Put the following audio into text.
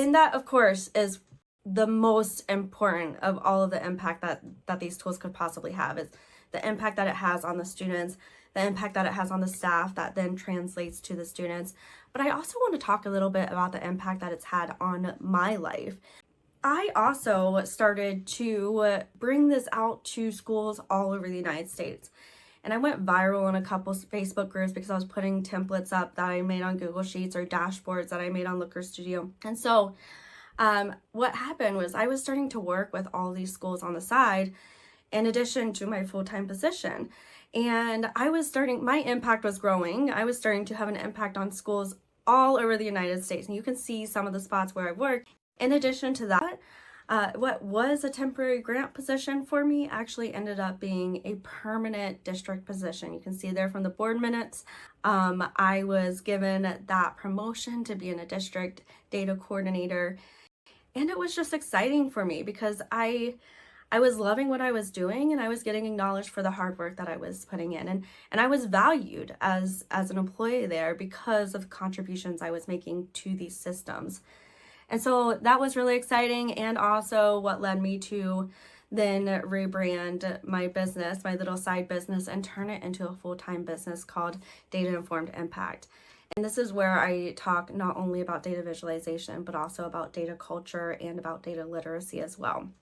And that, of course, is the most important of all of the impact that these tools could possibly have, is the impact that it has on the students, the impact that it has on the staff that then translates to the students. But I also want to talk a little bit about the impact that it's had on my life. I also started to bring this out to schools all over the United States. And I went viral in a couple Facebook groups because I was putting templates up that I made on Google Sheets or dashboards that I made on Looker Studio. And so what happened was I was starting to work with all these schools on the side in addition to my full-time position. And my impact was growing. I was starting to have an impact on schools all over the United States. And you can see some of the spots where I work. In addition to that, what was a temporary grant position for me actually ended up being a permanent district position. You can see there from the board minutes, I was given that promotion to be in a district data coordinator. And it was just exciting for me because I was loving what I was doing, and I was getting acknowledged for the hard work that I was putting in, and I was valued as an employee there because of the contributions I was making to these systems. And so that was really exciting, and also what led me to then rebrand my business, my little side business, and turn it into a full-time business called Data Informed Impact. And this is where I talk not only about data visualization, but also about data culture and about data literacy as well.